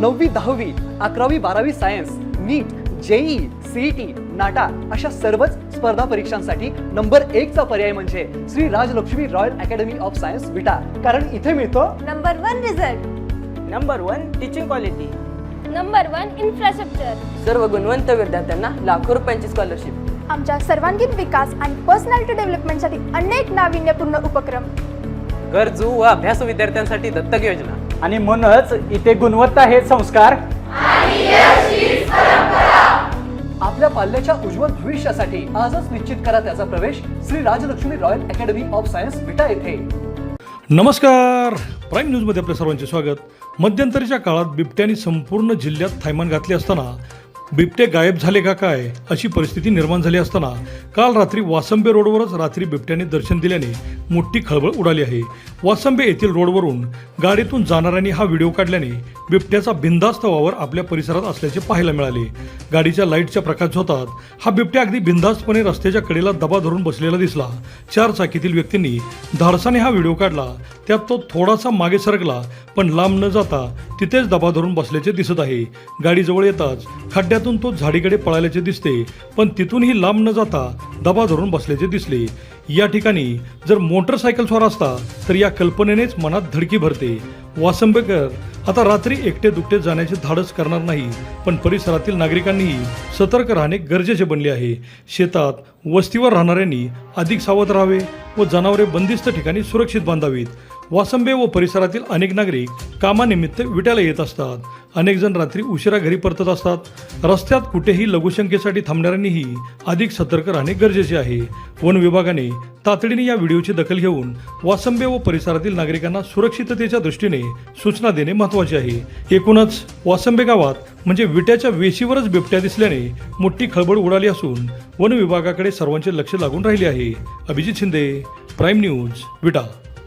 9वी 10वी 11वी 12वी science, NEET, JEE, CET, NATA अशा सर्वच स्पर्धा परीक्षांसाठी नंबर 1 चा पर्याय म्हणजे Shri Rajlakshmi Royal Academy of Science Vita. कारण इथे मिळतो number 1 result, number 1 teaching quality, number 1 infrastructure, सर्व गुणवंत विद्यार्थ्यांना लाखो रुपयांची स्कॉलरशिप. आमच्या सर्वांगीण विकास आणि पर्सनॅलिटी डेव्हलपमेंटसाठी अनेक नाविन्यपूर्ण उपक्रम. गरजू व अभ्यासू विद्यार्थ्यांसाठी दत्तक योजना. आणि म्हणूनच इथे गुणवत्ता हे संस्कार. आपल्या पाल्याच्या उज्ज्वल भविष्यासाठी आजच निश्चित करा त्याचा प्रवेश Shri Rajlakshmi Royal Academy of Science Vita येथे. नमस्कार, प्राईम न्यूजमध्ये आपल्या सर्वांचे स्वागत. मध्यंतरीच्या काळात बिबट्याने संपूर्ण जिल्ह्यात थैमान घातले असताना बिबटे गायब झाले का काय अशी परिस्थिती निर्माण झाली असताना काल रात्री वासंबे रोडवरच रात्री बिबट्याने दर्शन दिल्याने मोठी खळबळ उडाली आहे. वासंबे येथील रोडवरून गाडीतून जाणाऱ्यांनी हा व्हिडिओ काढल्याने बिबट्याचा बिनधास्त वावर आपल्या परिसरात असल्याचे पाहायला मिळाले. गाडीच्या लाईटच्या प्रकाश होतात हा बिबट्या अगदी बिनधास्तपणे रस्त्याच्या कडेला दबा धरून बसलेला दिसला. 4 चाकीतील व्यक्तींनी धाडसाने हा व्हिडिओ काढला. त्यात तो थोडासा मागे सरकला पण लांब न जाता तिथेच दबा धरून बसल्याचे दिसत आहे. गाडीजवळ येताच खड्ड्यातून तो झाडीकडे पळाल्याचे दिसते पण तिथूनही लांब न जाता दबा धरून बसल्याचे दिसले. या ठिकाणी जर मोटरसायकल असता तर या कल्पनेनेच मनात धडकी भरते. वासंबेकर आता रात्री एकटे दुकटे जाण्याचे धाडस करणार नाही पण परिसरातील नागरिकांनीही सतर्क राहणे गरजेचे बनले आहे. शेतात वस्तीवर राहणाऱ्यांनी अधिक सावध राहावे व जनावरे बंदिस्त ठिकाणी सुरक्षित बांधावीत. वासंबे व परिसरातील अनेक नागरिक कामानिमित्त विट्याला येत असतात. अनेक जण रात्री उशिरा घरी परतत असतात. रस्त्यात कुठेही लघुशंकेसाठी थांबणाऱ्यांनीही अधिक सतर्क राहणे गरजेचे आहे. वन विभागाने तातडीने या व्हिडिओची दखल घेऊन वासंबे व परिसरातील नागरिकांना सुरक्षिततेच्या दृष्टीने सूचना देणे महत्त्वाचे आहे. एकूणच वासंबे गावात म्हणजे विट्याच्या वेशीवरच बिबट्या दिसल्याने मोठी खळबळ उडाली असून वन विभागाकडे सर्वांचे लक्ष लागून राहिले आहे. अभिजित शिंदे, प्राईम न्यूज, विटा.